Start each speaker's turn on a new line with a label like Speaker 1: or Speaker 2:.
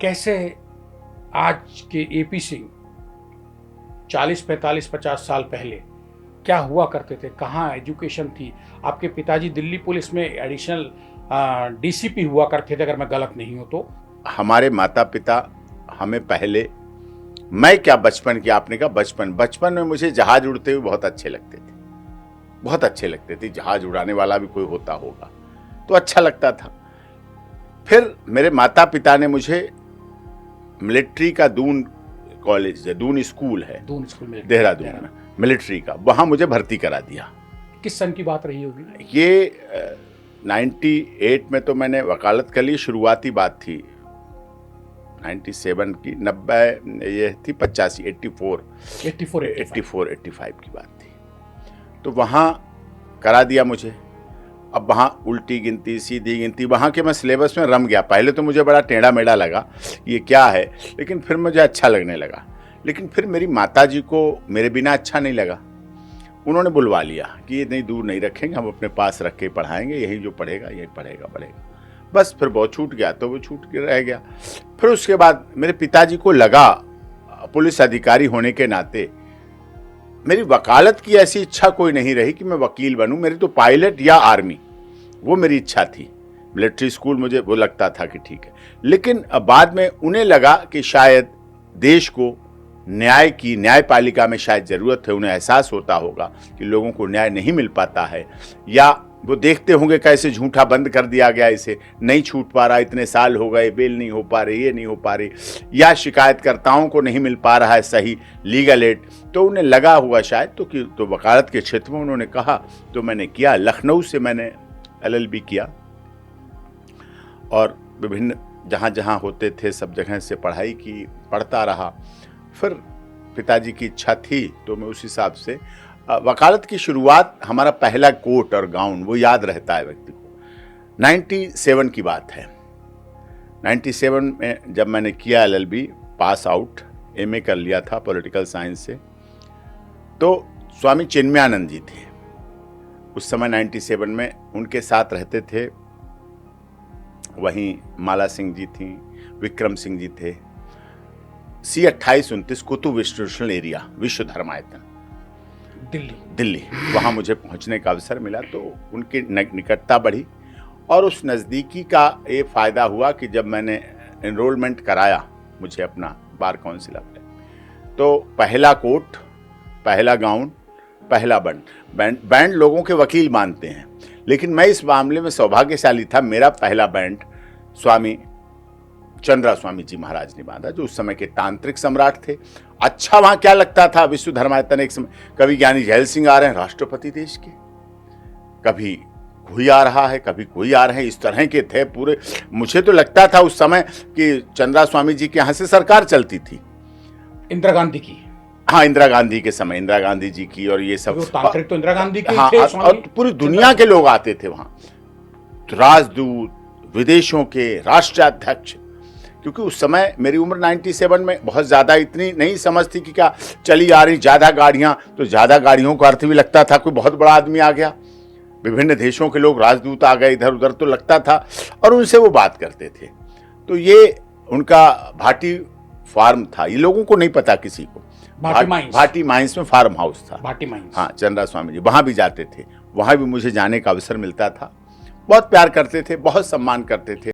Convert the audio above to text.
Speaker 1: कैसे आज के एपी सिंह 40, 45, 50 साल पहले क्या हुआ करते थे, कहाँ एजुकेशन थी? आपके पिताजी दिल्ली पुलिस में एडिशनल डीसीपी हुआ करते थे, अगर मैं गलत नहीं हूं तो।
Speaker 2: हमारे माता पिता हमें पहले, मैं क्या बचपन की, आपने कहा बचपन में मुझे जहाज उड़ते हुए बहुत अच्छे लगते थे। जहाज उड़ाने वाला भी कोई होता होगा तो अच्छा लगता था। फिर मेरे माता पिता ने मुझे मिलिट्री का दून कॉलेज है, दून स्कूल है देहरादून में, मिलिट्री का, वहां मुझे भर्ती करा दिया।
Speaker 1: किस सन की बात रही होगी?
Speaker 2: ये 98 में तो मैंने वकालत कर ली, शुरुआती बात थी 97 की, 90 ये थी 85, 85 की बात थी। तो वहाँ करा दिया मुझे। अब वहाँ उल्टी गिनती सीधी गिनती, वहाँ के मैं सिलेबस में रम गया। पहले तो मुझे बड़ा टेढ़ा मेढ़ा लगा ये क्या है, लेकिन फिर मुझे अच्छा लगने लगा। लेकिन फिर मेरी माताजी को मेरे बिना अच्छा नहीं लगा। उन्होंने बुलवा लिया कि ये नहीं, दूर नहीं रखेंगे, हम अपने पास रख के पढ़ाएंगे, यही जो पढ़ेगा यही बढ़ेगा। बस फिर बहुत छूट गया तो वो छूट के रह गया। फिर उसके बाद मेरे पिताजी को लगा, पुलिस अधिकारी होने के नाते मेरी वकालत की ऐसी इच्छा कोई नहीं रही कि मैं वकील बनूं। मेरी तो पायलट या आर्मी, वो मेरी इच्छा थी। मिलिट्री स्कूल मुझे वो लगता था कि ठीक है। लेकिन बाद में उन्हें लगा कि शायद देश को न्याय की, न्यायपालिका में शायद ज़रूरत है। उन्हें एहसास होता होगा कि लोगों को न्याय नहीं मिल पाता है, या वो देखते होंगे कैसे झूठा बंद कर दिया गया, इसे नहीं छूट पा रहा, इतने साल हो गए, बेल नहीं हो पा रही, ये नहीं हो पा रही, या शिकायतकर्ताओं को नहीं मिल पा रहा है सही लीगल एड। तो उन्हें लगा हुआ शायद तो वकालत के क्षेत्र में उन्होंने कहा, तो मैंने किया। लखनऊ से मैंने LLB किया और विभिन्न जहाँ जहाँ होते थे सब जगह से पढ़ाई की, पढ़ता रहा। फिर पिताजी की इच्छा थी तो मैं उस हिसाब से वकालत की शुरुआत, हमारा पहला कोट और गाउन वो याद रहता है व्यक्ति को। 97 की बात है। 97 में जब मैंने किया LLB, पास आउट, MA कर लिया था पॉलिटिकल साइंस से, तो स्वामी चिन्मयानंद जी थे उस समय 97 में, उनके साथ रहते थे। वहीं माला सिंह जी थी, विक्रम सिंह जी थे। C2829 कुतुब इंस्टीट्यूशनल एरिया, विश्व धर्मायतन, दिल्ली, वहाँ मुझे पहुँचने का अवसर मिला। तो उनकी निकटता बढ़ी और उस नज़दीकी का ये फ़ायदा हुआ कि जब मैंने एनरोलमेंट कराया मुझे अपना बार काउंसिल अपने, तो पहला कोट, पहला गाउन, पहला बैंड लोगों के वकील मानते हैं, लेकिन मैं इस मामले में सौभाग्यशाली था। मेरा पहला बैंड स्वामी चंद्रा स्वामी जी महाराज ने बांधा, जो उस समय के तांत्रिक सम्राट थे। अच्छा, वहां क्या लगता था, विश्व धर्मायतन एक समय, कभी ज्ञानी झैल सिंह आ रहे हैं राष्ट्रपति देश के, कभी कोई आ रहा है, कभी कोई आ रहे हैं, इस तरह के थे पूरे। मुझे तो लगता था उस समय कि चंद्रा स्वामी जी के यहाँ से सरकार चलती थी,
Speaker 1: इंदिरा गांधी की।
Speaker 2: हाँ, इंदिरा गांधी के समय इंदिरा गांधी जी की, और ये सब
Speaker 1: तांत्रिक तो इंदिरा गांधी के
Speaker 2: हाँ,
Speaker 1: थे,
Speaker 2: और पूरी दुनिया के लोग आते थे वहां, राजदूत, विदेशों के राष्ट्राध्यक्ष। क्योंकि उस समय मेरी उम्र 97 में बहुत ज़्यादा इतनी नहीं समझ थी कि क्या चली आ रही ज़्यादा गाड़ियाँ, तो ज़्यादा गाड़ियों का अर्थ भी लगता था कोई बहुत बड़ा आदमी आ गया, विभिन्न देशों के लोग, राजदूत आ गए इधर उधर, तो लगता था। और उनसे वो बात करते थे। तो ये उनका भाटी फार्म था, ये लोगों को नहीं पता किसी को। भाटी माइंस में फार्म हाउस था,
Speaker 1: भाटी माइंस।
Speaker 2: हाँ, चंद्रा स्वामी जी वहाँ भी जाते थे, वहाँ भी मुझे जाने का अवसर मिलता था। बहुत प्यार करते थे, बहुत सम्मान करते थे।